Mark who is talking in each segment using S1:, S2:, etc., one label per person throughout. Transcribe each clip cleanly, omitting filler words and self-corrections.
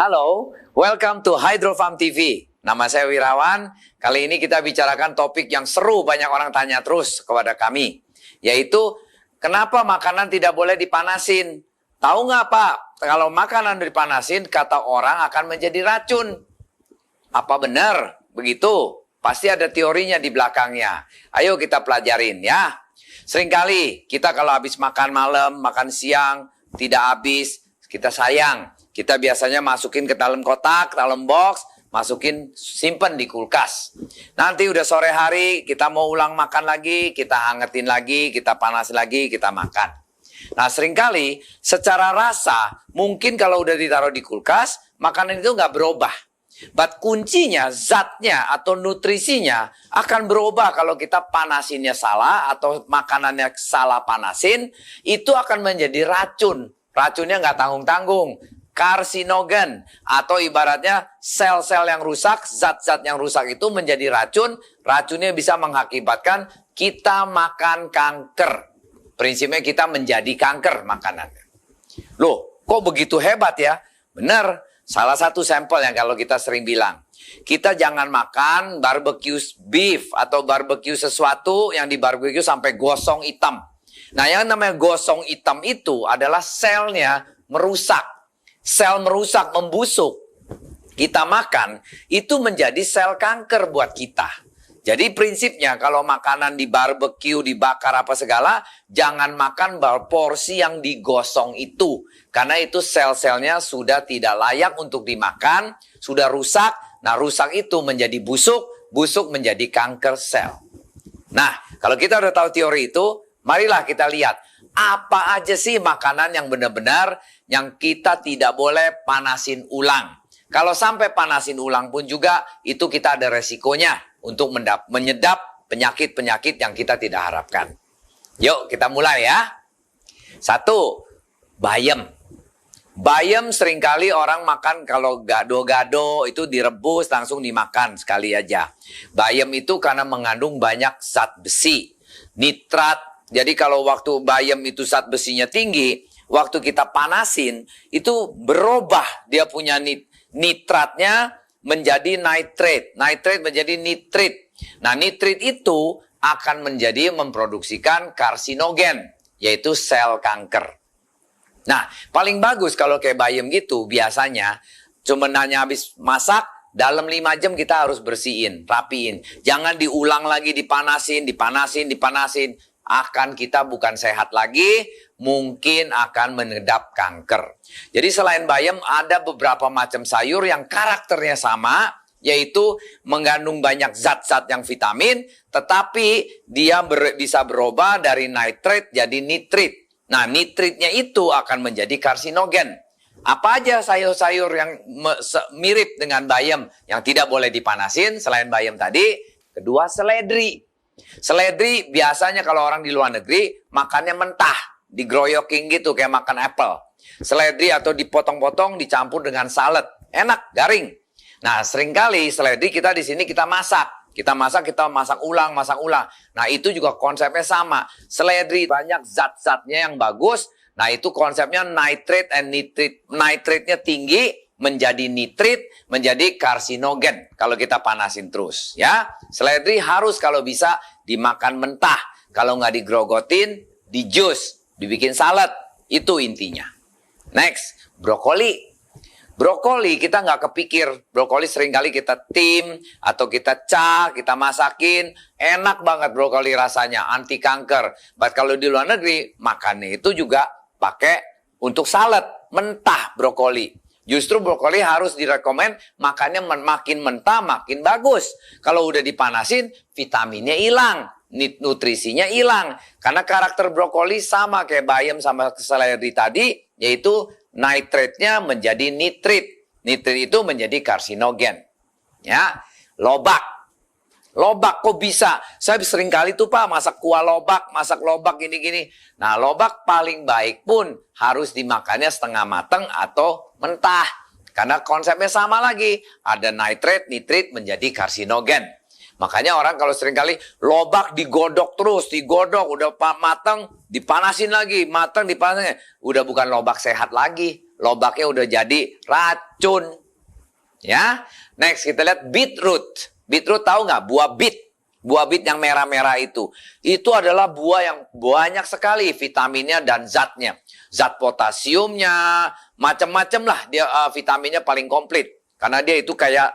S1: Halo, welcome to Hydro Farm TV. Nama saya Wirawan. Kali ini kita bicarakan topik yang seru, banyak orang tanya terus kepada kami. Yaitu, kenapa makanan tidak boleh dipanasin? Tahu nggak Pak, kalau makanan dipanasin, kata orang akan menjadi racun. Apa benar? Begitu? Pasti ada teorinya di belakangnya. Ayo kita pelajarin ya. Seringkali kita kalau habis makan malam, makan siang, tidak habis, kita sayang. Kita biasanya masukin ke dalam kotak, dalam box, masukin, simpen di kulkas. Nanti udah sore hari, kita mau ulang makan lagi, kita hangetin lagi, kita panas lagi, kita makan. Nah seringkali secara rasa, mungkin kalau udah ditaruh di kulkas, makanan itu nggak berubah. But kuncinya, zatnya atau nutrisinya akan berubah kalau kita panasinnya salah atau makanannya salah panasin, itu akan menjadi racun. Racunnya nggak tanggung-tanggung. Karsinogen atau ibaratnya sel-sel yang rusak, zat-zat yang rusak itu menjadi racun. Racunnya bisa mengakibatkan kita makan kanker. Prinsipnya kita menjadi kanker makanannya. Loh, kok begitu hebat ya? Benar. Salah satu sampel yang kalau kita sering bilang, kita jangan makan barbecue beef atau barbecue sesuatu yang di barbecue sampai gosong hitam. Nah, yang namanya gosong hitam itu adalah selnya merusak. Sel merusak, membusuk. Kita makan, itu menjadi sel kanker buat kita. Jadi prinsipnya kalau makanan di barbecue, dibakar apa segala, jangan makan porsi yang digosong itu. Karena itu sel-selnya sudah tidak layak untuk dimakan, sudah rusak. Nah rusak itu menjadi busuk, busuk menjadi kanker sel. Nah kalau kita udah tahu teori itu, marilah kita lihat. Apa aja sih makanan yang benar-benar yang kita tidak boleh panasin ulang. Kalau sampai panasin ulang pun juga itu kita ada resikonya untuk menyedap penyakit-penyakit yang kita tidak harapkan. Yuk kita mulai ya. 1. Bayam. Bayam seringkali orang makan kalau gado-gado itu direbus langsung dimakan sekali aja. Bayam itu karena mengandung banyak zat besi, nitrat. Jadi kalau waktu bayam itu zat besinya tinggi, waktu kita panasin itu berubah dia punya nitratnya menjadi nitrate. Nitrate menjadi nitrit. Nah nitrit itu akan memproduksikan karsinogen, yaitu sel kanker. Nah paling bagus kalau kayak bayam gitu biasanya cuma hanya habis masak, dalam 5 jam kita harus bersihin, rapiin. Jangan diulang lagi dipanasin. Akan kita bukan sehat lagi, mungkin akan menedap kanker. Jadi selain bayam ada beberapa macam sayur yang karakternya sama, yaitu mengandung banyak zat-zat yang vitamin, tetapi dia bisa berubah dari nitrate jadi nitrit. Nah nitritnya itu akan menjadi karsinogen. Apa aja sayur-sayur yang mirip dengan bayam yang tidak boleh dipanasin selain bayam tadi? Kedua, seledri. Seledri biasanya kalau orang di luar negeri makannya mentah, digroyoking gitu kayak makan apple. Seledri atau dipotong-potong dicampur dengan salad, enak, garing. Nah, seringkali seledri kita di sini kita masak. Kita masak ulang. Nah, itu juga konsepnya sama. Seledri banyak zat-zatnya yang bagus. Nah, itu konsepnya nitrate and nitrit. Nitrate-nya tinggi menjadi nitrit, menjadi karsinogen kalau kita panasin terus ya. Seledri harus kalau bisa dimakan mentah, kalau nggak digrogotin, di jus, dibikin salad, itu intinya. Next, brokoli. Brokoli kita nggak kepikir, brokoli seringkali kita tim atau kita kita masakin, enak banget brokoli rasanya, anti kanker. But kalau di luar negeri makannya itu juga pakai untuk salad, mentah brokoli. Justru brokoli harus direkomend makannya makin mentah makin bagus. Kalau udah dipanasin vitaminnya hilang, nutrisinya hilang. Karena karakter brokoli sama kayak bayam sama seledri tadi, yaitu nitrate-nya menjadi nitrit. Nitrit itu menjadi karsinogen. Ya, lobak. Lobak kok bisa? Saya sering kali tuh Pak masak kuah lobak, masak lobak gini-gini. Nah lobak paling baik pun harus dimakannya setengah matang atau mentah. Karena konsepnya sama lagi. Ada nitrate, nitrit menjadi karsinogen. Makanya orang kalau sering kali lobak digodok terus, udah matang, dipanasin lagi, matang, dipanasin. Udah bukan lobak sehat lagi. lobaknya udah jadi racun. Ya, next kita lihat beetroot. Beetroot tahu nggak? Buah beet. Buah beet yang merah-merah itu. Itu adalah buah yang banyak sekali vitaminnya dan zatnya. Zat potasiumnya, macam-macam lah. Dia vitaminnya paling komplit. Karena dia itu kayak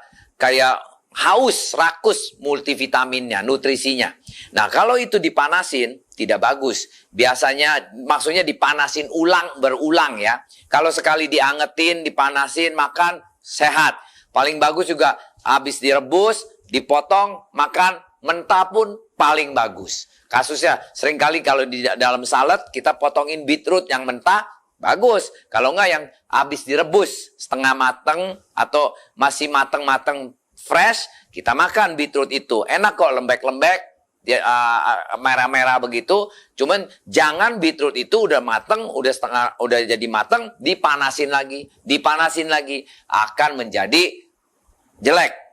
S1: haus, rakus multivitaminnya, nutrisinya. Nah, kalau itu dipanasin, tidak bagus. Biasanya, maksudnya dipanasin berulang ya. Kalau sekali diangetin, dipanasin, makan, sehat. Paling bagus juga habis direbus, dipotong, makan, mentah pun paling bagus. Kasusnya seringkali kalau di dalam salad kita potongin beetroot yang mentah, bagus. Kalau enggak yang habis direbus, setengah mateng atau masih mateng-mateng fresh, kita makan beetroot itu. Enak kok, lembek-lembek, merah-merah begitu. Cuman jangan beetroot itu udah mateng, udah jadi mateng, dipanasin lagi, akan menjadi jelek.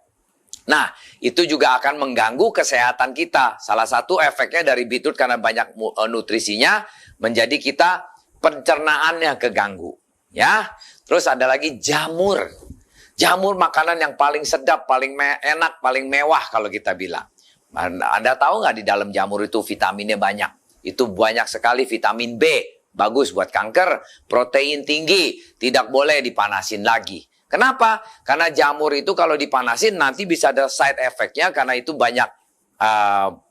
S1: Nah, itu juga akan mengganggu kesehatan kita. Salah satu efeknya dari beetroot karena banyak nutrisinya, menjadi kita pencernaannya keganggu. Ya, terus ada lagi jamur. Jamur makanan yang paling sedap, paling enak, paling mewah kalau kita bilang. Anda tahu nggak di dalam jamur itu vitaminnya banyak? Itu banyak sekali vitamin B. Bagus buat kanker, protein tinggi, tidak boleh dipanasin lagi. Kenapa? Karena jamur itu kalau dipanasin nanti bisa ada side effect-nya karena itu banyak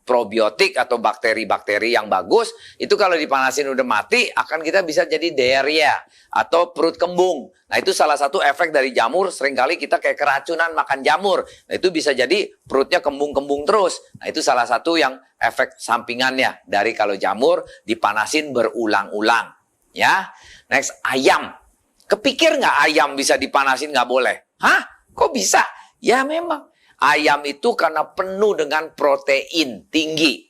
S1: probiotik atau bakteri-bakteri yang bagus. Itu kalau dipanasin udah mati, akan kita bisa jadi diarrhea atau perut kembung. Nah, itu salah satu efek dari jamur. Seringkali kita kayak keracunan makan jamur. Nah, itu bisa jadi perutnya kembung-kembung terus. Nah, itu salah satu yang efek sampingannya dari kalau jamur dipanasin berulang-ulang. Ya, next, ayam. Kepikir nggak ayam bisa dipanasin nggak boleh? Hah? Kok bisa? Ya memang. Ayam itu karena penuh dengan protein tinggi.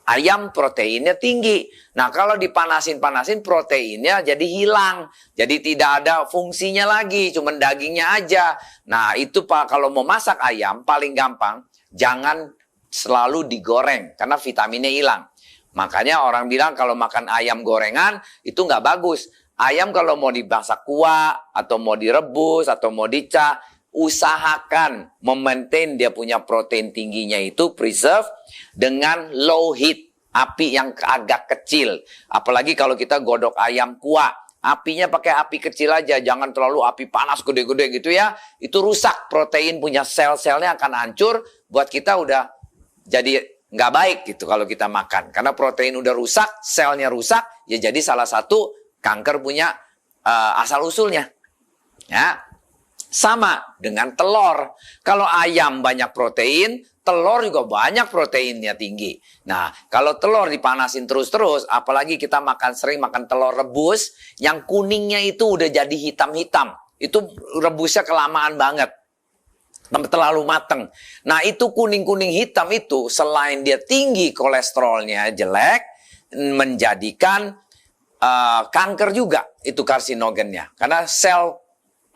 S1: Ayam proteinnya tinggi. Nah, kalau dipanasin-panasin proteinnya jadi hilang. Jadi tidak ada fungsinya lagi, cuma dagingnya aja. Nah, itu Pak, kalau mau masak ayam paling gampang, jangan selalu digoreng karena vitaminnya hilang. Makanya orang bilang kalau makan ayam gorengan itu nggak bagus. Ayam kalau mau dimasak kuah, atau mau direbus, atau mau dicah, usahakan memaintain dia punya protein tingginya itu preserve dengan low heat, api yang agak kecil. Apalagi kalau kita godok ayam kuah, apinya pakai api kecil aja, jangan terlalu api panas gede-gede gitu ya. Itu rusak, protein punya sel-selnya akan hancur, buat kita udah jadi nggak baik gitu kalau kita makan. Karena protein udah rusak, selnya rusak, ya jadi salah satu kanker punya asal-usulnya. Ya. Sama dengan telur. Kalau ayam banyak protein, telur juga banyak proteinnya tinggi. Nah, kalau telur dipanasin terus-terus, apalagi kita sering makan telur rebus, yang kuningnya itu udah jadi hitam-hitam. Itu rebusnya kelamaan banget. Terlalu mateng. Nah, itu kuning-kuning hitam itu, selain dia tinggi kolesterolnya jelek, menjadikan kanker juga itu karsinogennya. Karena sel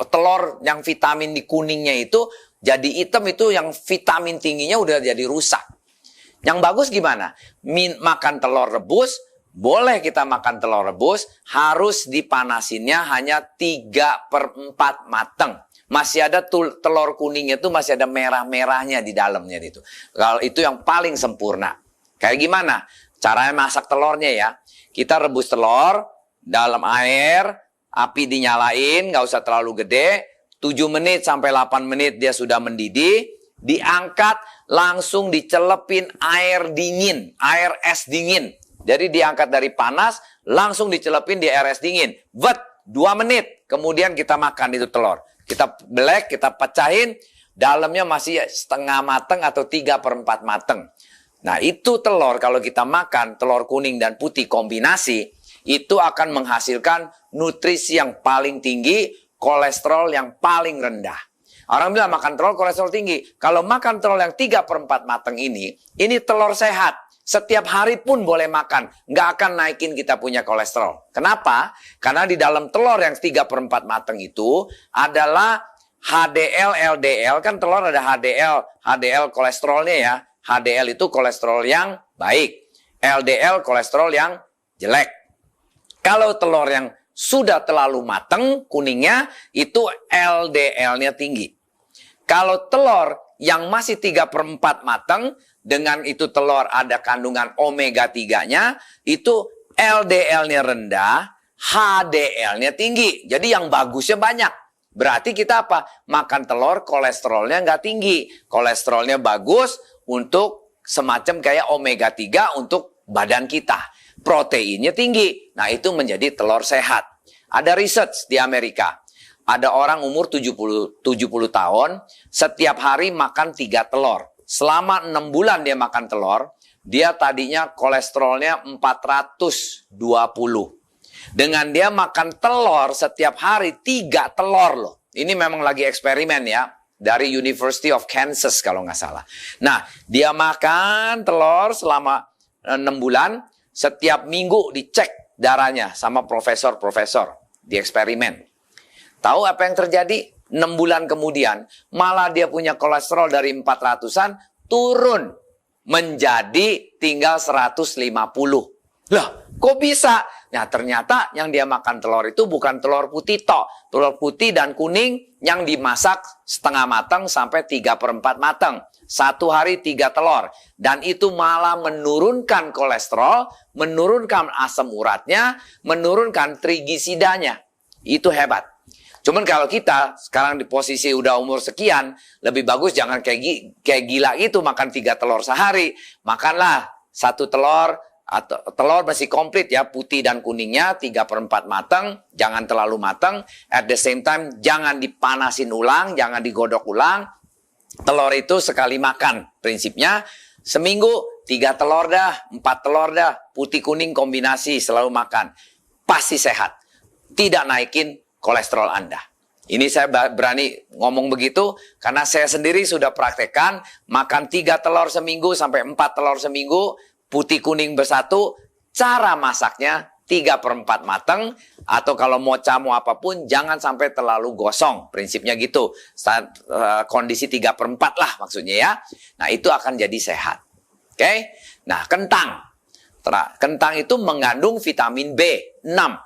S1: telur yang vitamin di kuningnya itu jadi hitam, itu yang vitamin tingginya udah jadi rusak. Yang bagus gimana? Makan telur rebus, boleh kita makan telur rebus, harus dipanasinnya hanya 3/4 mateng. Masih ada telur kuningnya itu masih ada merah-merahnya di dalamnya itu. Kalau itu yang paling sempurna. Kayak gimana? Caranya masak telurnya ya. Kita rebus telur dalam air, api dinyalain, nggak usah terlalu gede. 7 menit sampai 8 menit dia sudah mendidih. Diangkat, langsung dicelepin air dingin, air es dingin. Jadi diangkat dari panas, langsung dicelepin di air es dingin. 2 menit, kemudian kita makan itu telur. Kita belek, kita pecahin, dalamnya masih setengah mateng atau 3/4 mateng. Nah, itu telur kalau kita makan, telur kuning dan putih kombinasi, itu akan menghasilkan nutrisi yang paling tinggi, kolesterol yang paling rendah. Orang bilang makan telur kolesterol tinggi. Kalau makan telur yang 3/4 mateng ini telur sehat. Setiap hari pun boleh makan. Nggak akan naikin kita punya kolesterol. Kenapa? Karena di dalam telur yang 3/4 mateng itu adalah HDL, LDL. Kan telur ada HDL kolesterolnya ya. HDL itu kolesterol yang baik. LDL kolesterol yang jelek. Kalau telur yang sudah terlalu matang kuningnya, itu LDL-nya tinggi. Kalau telur yang masih 3/4 matang, dengan itu telur ada kandungan omega 3-nya, itu LDL-nya rendah, HDL-nya tinggi. Jadi yang bagusnya banyak. Berarti kita apa? Makan telur, kolesterolnya nggak tinggi. Kolesterolnya bagus untuk semacam kayak omega 3 untuk badan kita. Proteinnya tinggi. Nah, itu menjadi telur sehat. Ada research di Amerika. Ada orang umur 70 tahun, setiap hari makan 3 telur. Selama 6 bulan dia makan telur, dia tadinya kolesterolnya 420. Dengan dia makan telur setiap hari 3 telur loh. Ini memang lagi eksperimen ya. Dari University of Kansas kalau nggak salah. Nah, dia makan telur selama 6 bulan. Setiap minggu dicek darahnya sama profesor-profesor di eksperimen. Tahu apa yang terjadi? 6 bulan kemudian, malah dia punya kolesterol dari 400-an turun menjadi tinggal 150. Lah, kok bisa? Nah, ternyata yang dia makan telur itu bukan telur putih tok. Telur putih dan kuning yang dimasak setengah matang sampai 3/4 matang. 1 hari 3 telur. Dan itu malah menurunkan kolesterol, menurunkan asam uratnya, menurunkan trigliseridanya. Itu hebat. Cuman kalau kita sekarang di posisi udah umur sekian, lebih bagus jangan kayak gila gitu makan 3 telur sehari. Makanlah 1 telur, atau telur masih komplit ya, putih dan kuningnya 3/4 matang, jangan terlalu matang. At the same time, jangan dipanasin ulang, jangan digodok ulang. Telur itu sekali makan, prinsipnya seminggu 3 telur dah, 4 telur dah, putih kuning kombinasi selalu makan. Pasti sehat, tidak naikin kolesterol Anda. Ini saya berani ngomong begitu karena saya sendiri sudah praktekkan makan 3 telur seminggu sampai 4 telur seminggu, putih kuning bersatu, cara masaknya 3/4 matang, atau kalau mau camu apapun jangan sampai terlalu gosong, prinsipnya gitu. Kondisi 3/4 lah maksudnya ya. Nah, itu akan jadi sehat. Oke? Nah, kentang. Kentang itu mengandung vitamin B6,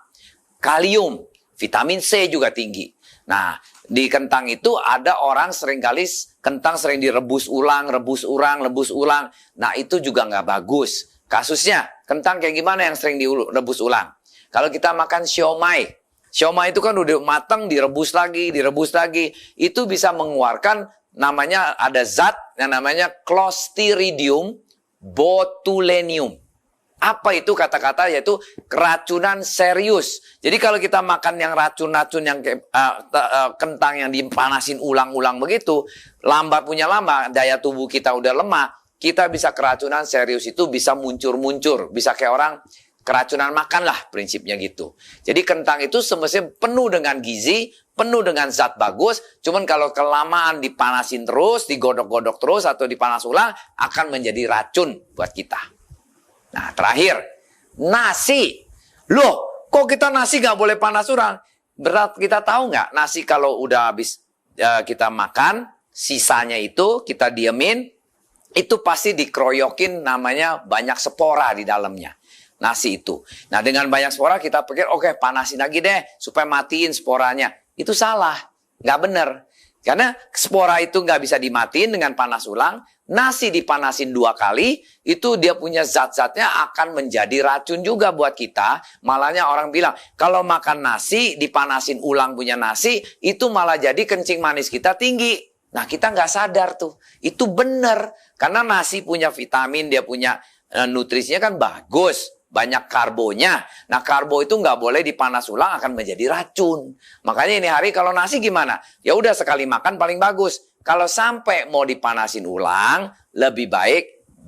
S1: kalium, vitamin C juga tinggi. Nah, di kentang itu ada orang seringkali kentang sering direbus ulang, rebus ulang. Nah, itu juga nggak bagus. Kasusnya, kentang kayak gimana yang sering direbus ulang? Kalau kita makan siomay itu kan udah matang, direbus lagi. Itu bisa mengeluarkan namanya, ada zat yang namanya Clostridium botulinum. Apa itu kata-kata? Yaitu keracunan serius. Jadi kalau kita makan yang racun-racun yang kentang yang dipanasin ulang-ulang begitu, lambat daya tubuh kita udah lemah, kita bisa keracunan serius, itu bisa muncur-muncur, bisa kayak orang keracunan makan lah, prinsipnya gitu. Jadi kentang itu semestinya penuh dengan gizi, penuh dengan zat bagus, cuman kalau kelamaan dipanasin terus, digodok-godok terus atau dipanas ulang, akan menjadi racun buat kita. Nah, terakhir, nasi. Loh, kok kita nasi nggak boleh panas ulang? Berat, kita tahu nggak? Nasi kalau udah habis kita makan, sisanya itu kita diemin, itu pasti dikeroyokin, namanya banyak spora di dalamnya. Nasi itu. Nah, dengan banyak spora kita pikir, oke, panasin lagi deh, supaya matiin sporanya. Itu salah, nggak bener. Karena spora itu nggak bisa dimatiin dengan panas ulang. Nasi dipanasin 2 kali, itu dia punya zat-zatnya akan menjadi racun juga buat kita. Malahnya orang bilang, kalau makan nasi, dipanasin ulang punya nasi, itu malah jadi kencing manis kita tinggi. Nah, kita nggak sadar tuh. Itu benar. Karena nasi punya vitamin, dia punya nutrisinya kan bagus. Banyak karbonya. Nah, karbo itu nggak boleh dipanas ulang, akan menjadi racun. Makanya ini hari kalau nasi gimana? Ya udah sekali makan paling bagus. Kalau sampai mau dipanasin ulang, lebih baik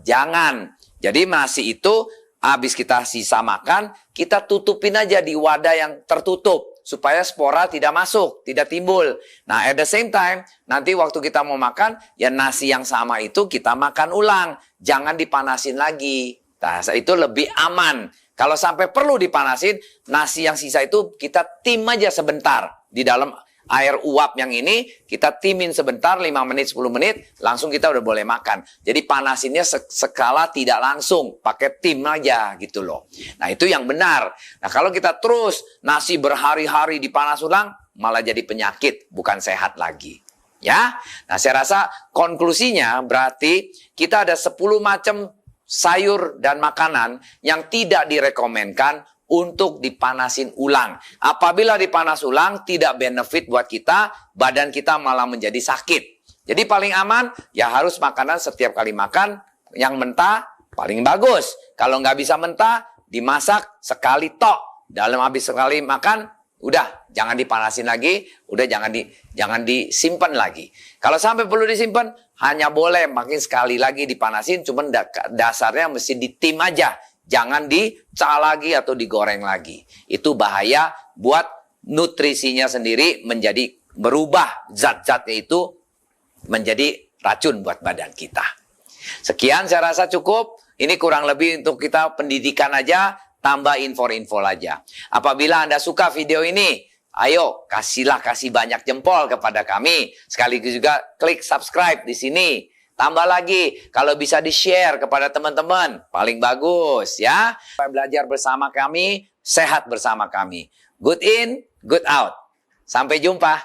S1: jangan. Jadi nasi itu habis kita sisa makan, kita tutupin aja di wadah yang tertutup. Supaya spora tidak masuk, tidak timbul. Nah, at the same time, nanti waktu kita mau makan, ya nasi yang sama itu kita makan ulang. Jangan dipanasin lagi. Nah, itu lebih aman. Kalau sampai perlu dipanasin, nasi yang sisa itu kita tim aja sebentar di dalam air uap yang ini kita timin sebentar 5 menit 10 menit langsung kita udah boleh makan. Jadi panasinnya skala tidak langsung, pakai tim aja gitu loh. Nah, itu yang benar. Nah, kalau kita terus nasi berhari-hari dipanas ulang malah jadi penyakit, bukan sehat lagi. Ya. Nah, saya rasa konklusinya berarti kita ada 10 macam sayur dan makanan yang tidak direkomendkan untuk dipanasin ulang. Apabila dipanas ulang tidak benefit buat kita, badan kita malah menjadi sakit. Jadi paling aman ya harus makanan setiap kali makan yang mentah paling bagus. Kalau nggak bisa mentah, dimasak sekali tok. Dalam habis sekali makan, udah jangan dipanasin lagi, udah jangan disimpan lagi. Kalau sampai perlu disimpan, hanya boleh makin sekali lagi dipanasin, cuman dasarnya mesti ditim aja. Jangan dicah lagi atau digoreng lagi. Itu bahaya buat nutrisinya sendiri menjadi berubah. Zat-zatnya itu menjadi racun buat badan kita. Sekian saya rasa cukup. Ini kurang lebih untuk kita pendidikan aja. Tambah info-info aja. Apabila Anda suka video ini, ayo kasih banyak jempol kepada kami. Sekaligus juga klik subscribe di sini. Tambah lagi, kalau bisa di-share kepada teman-teman, paling bagus ya. Belajar bersama kami, sehat bersama kami. Good in, good out. Sampai jumpa.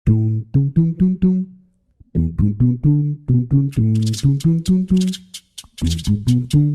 S1: Tung tung tung tung tung. Tung tung tung tung tung tung tung tung tung tung tung tung tung tung.